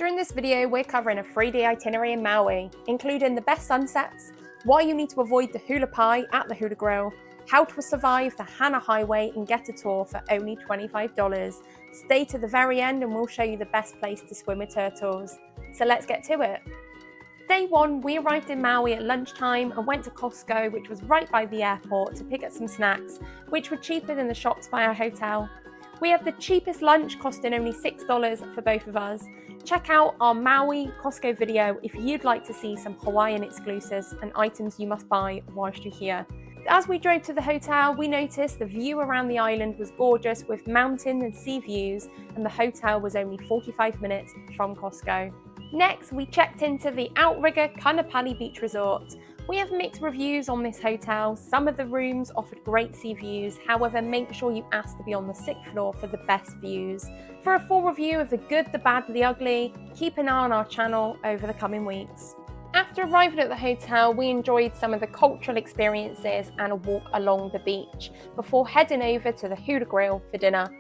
During this video, we're covering a 3-day itinerary in Maui, including the best sunsets, why you need to avoid the hula pie at the hula grill, how to survive the Hana highway and get a tour for only $25. Stay to the very end and we'll show you the best place to swim with turtles. So let's get to it. Day 1, we arrived in Maui at lunchtime and went to Costco, which was right by the airport, to pick up some snacks, which were cheaper than the shops by our hotel. We had the cheapest lunch, costing only $6 for both of us. Check out our Maui Costco video if you'd like to see some Hawaiian exclusives and items you must buy whilst you're here. As we drove to the hotel, we noticed the view around the island was gorgeous with mountain and sea views, and the hotel was only 45 minutes from Costco. Next, we checked into the Outrigger Kaanapali Beach Resort. We have mixed reviews on this hotel. Some of the rooms offered great sea views, however make sure you ask to be on the 6th floor for the best views. For a full review of the good, the bad, the ugly, keep an eye on our channel over the coming weeks. After arriving at the hotel, we enjoyed some of the cultural experiences and a walk along the beach before heading over to the Hula Grill for dinner,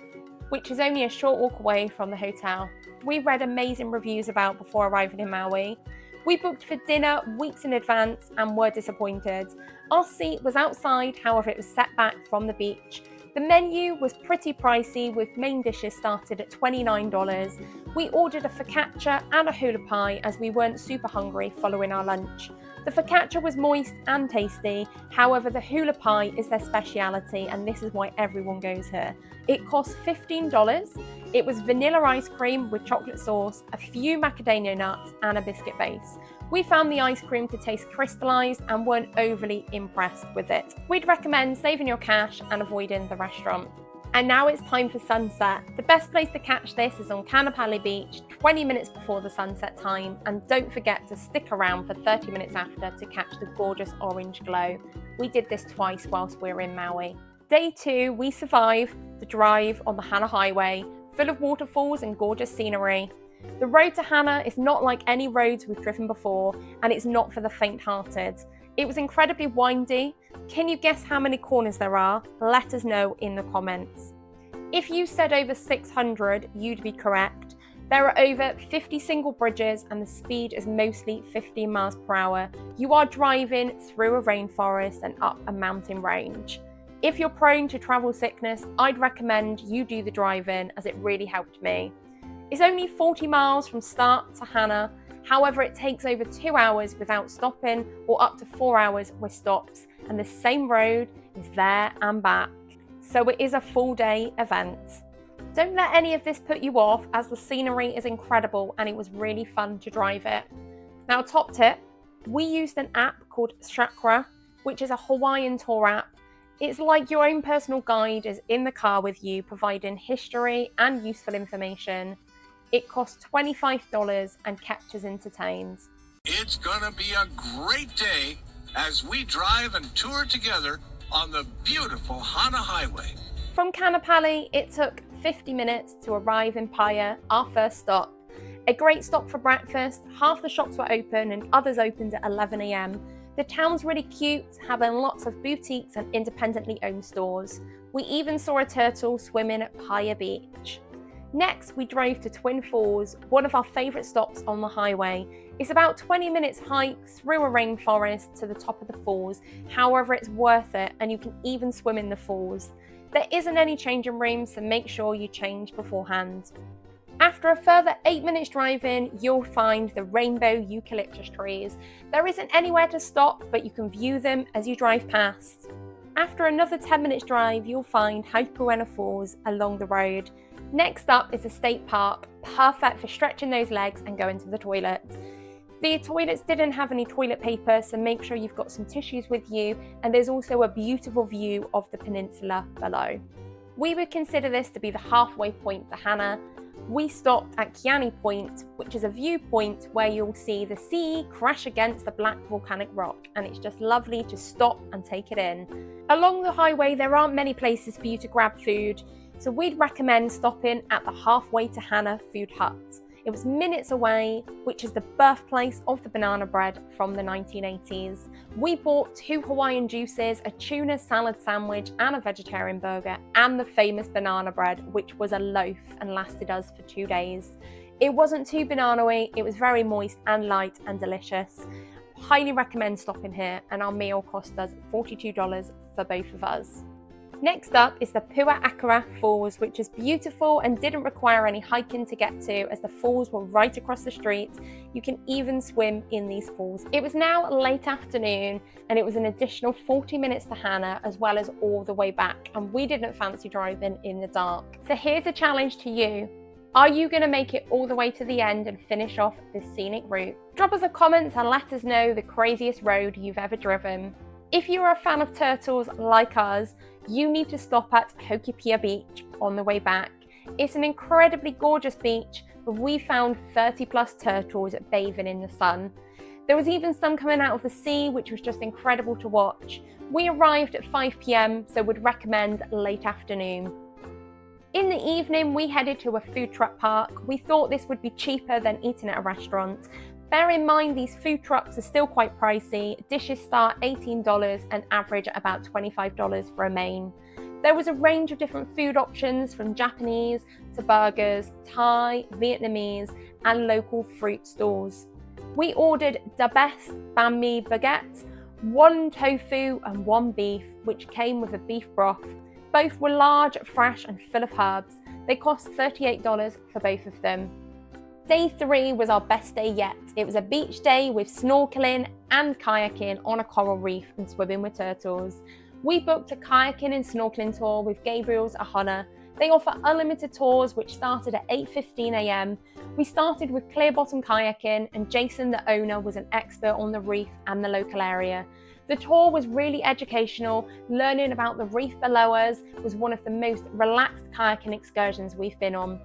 which is only a short walk away from the hotel. We read amazing reviews about before arriving in Maui. We booked for dinner weeks in advance and were disappointed. Our seat was outside, however it was set back from the beach. The menu was pretty pricey, with main dishes started at $29. We ordered a focaccia and a hula pie as we weren't super hungry following our lunch. The focaccia was moist and tasty, however the hula pie is their speciality and this is why everyone goes here. It cost $15. It was vanilla ice cream with chocolate sauce, a few macadamia nuts and a biscuit base. We found the ice cream to taste crystallized and weren't overly impressed with it. We'd recommend saving your cash and avoiding the restaurant. And now it's time for sunset. The best place to catch this is on Kaanapali Beach, 20 minutes before the sunset time, and don't forget to stick around for 30 minutes after to catch the gorgeous orange glow. We did this twice whilst we were in Maui. Day 2, we survived the drive on the Hana highway, full of waterfalls and gorgeous scenery. The road to Hana is not like any roads we've driven before, and it's not for the faint-hearted. It was incredibly windy. Can you guess how many corners there are? Let us know in the comments. If you said over 600, you'd be correct. There are over 50 single bridges and the speed is mostly 15 miles per hour. You are driving through a rainforest and up a mountain range. If you're prone to travel sickness, I'd recommend you do the driving as it really helped me. It's only 40 miles from start to Hana. However, it takes over 2 hours without stopping or up to 4 hours with stops, and the same road is there and back. So it is a full day event. Don't let any of this put you off, as the scenery is incredible and it was really fun to drive it. Now, top tip, we used an app called Chakra, which is a Hawaiian tour app. It's like your own personal guide is in the car with you, providing history and useful information. It cost $25 and kept us entertained. It's gonna be a great day as we drive and tour together on the beautiful Hana Highway. From Kaanapali, it took 50 minutes to arrive in Paia, our first stop. A great stop for breakfast. Half the shops were open and others opened at 11 a.m. The town's really cute, having lots of boutiques and independently owned stores. We even saw a turtle swimming at Paia Beach. Next, we drove to Twin Falls, one of our favourite stops on the highway. It's about 20 minutes hike through a rainforest to the top of the falls. However, it's worth it and you can even swim in the falls. There isn't any changing rooms, so make sure you change beforehand. After a further 8 minutes driving, you'll find the rainbow eucalyptus trees. There isn't anywhere to stop, but you can view them as you drive past. After another 10 minutes drive, you'll find Haupuena Falls along the road. Next up is a state park, perfect for stretching those legs and going to the toilet. The toilets didn't have any toilet paper, so make sure you've got some tissues with you, and there's also a beautiful view of the peninsula below. We would consider this to be the halfway point to Hana. We stopped at Kiani Point, which is a viewpoint where you'll see the sea crash against the black volcanic rock, and it's just lovely to stop and take it in. Along the highway, there aren't many places for you to grab food, so we'd recommend stopping at the Halfway to Hana food hut. It was minutes away, which is the birthplace of the banana bread from the 1980s. We bought 2 Hawaiian juices, a tuna salad sandwich and a vegetarian burger, and the famous banana bread, which was a loaf and lasted us for 2 days. It wasn't too banana-y, it was very moist and light and delicious. Highly recommend stopping here, and our meal cost us $42 for both of us. Next up is the Pu'akara Falls, which is beautiful and didn't require any hiking to get to, as the falls were right across the street. You can even swim in these falls. It was now late afternoon and it was an additional 40 minutes to Hana as well as all the way back, and we didn't fancy driving in the dark. So here's a challenge to you. Are you going to make it all the way to the end and finish off this scenic route? Drop us a comment and let us know the craziest road you've ever driven. If you're a fan of turtles like us, you need to stop at Hokipia Beach on the way back. It's an incredibly gorgeous beach, but we found 30 plus turtles bathing in the sun. There was even some coming out of the sea, which was just incredible to watch. We arrived at 5 p.m, so would recommend late afternoon. In the evening, we headed to a food truck park. We thought this would be cheaper than eating at a restaurant. Bear in mind, these food trucks are still quite pricey. Dishes start $18 and average at about $25 for a main. There was a range of different food options, from Japanese to burgers, Thai, Vietnamese, and local fruit stalls. We ordered the best banh mi baguette, 1 tofu and 1 beef, which came with a beef broth. Both were large, fresh, and full of herbs. They cost $38 for both of them. Day 3 was our best day yet. It was a beach day with snorkelling and kayaking on a coral reef and swimming with turtles. We booked a kayaking and snorkelling tour with Gabriel's To Hana. They offer unlimited tours which started at 8:15 a.m. We started with clear bottom kayaking, and Jason, the owner, was an expert on the reef and the local area. The tour was really educational. Learning about the reef below us was one of the most relaxed kayaking excursions we've been on.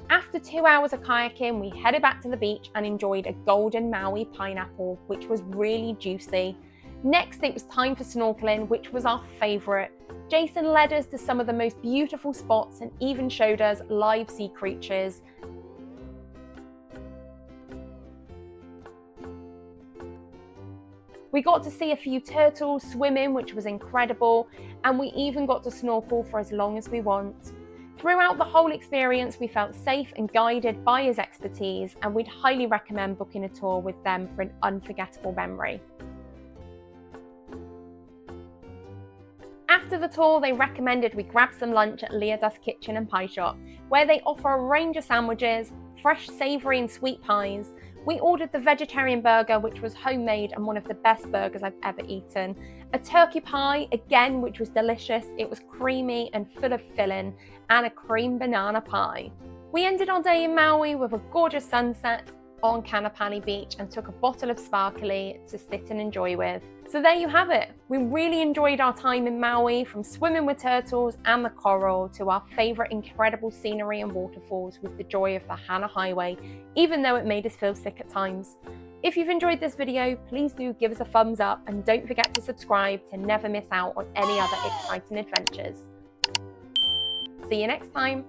After 2 hours of kayaking, we headed back to the beach and enjoyed a golden Maui pineapple, which was really juicy. Next, it was time for snorkeling, which was our favourite. Jason led us to some of the most beautiful spots and even showed us live sea creatures. We got to see a few turtles swimming, which was incredible, and we even got to snorkel for as long as we want. Throughout the whole experience, we felt safe and guided by his expertise, and we'd highly recommend booking a tour with them for an unforgettable memory. After the tour, they recommended we grab some lunch at Liada's Kitchen and Pie Shop, where they offer a range of sandwiches, fresh, savoury and sweet pies. We ordered the vegetarian burger, which was homemade and one of the best burgers I've ever eaten. A turkey pie, again, which was delicious. It was creamy and full of filling, and a cream banana pie. We ended our day in Maui with a gorgeous sunset on Kanapani Beach and took a bottle of sparkly to sit and enjoy with. So there you have it. We really enjoyed our time in Maui, from swimming with turtles and the coral to our favourite incredible scenery and waterfalls with the joy of the Hana Highway, even though it made us feel sick at times. If you've enjoyed this video, please do give us a thumbs up and don't forget to subscribe to never miss out on any other exciting adventures. See you next time.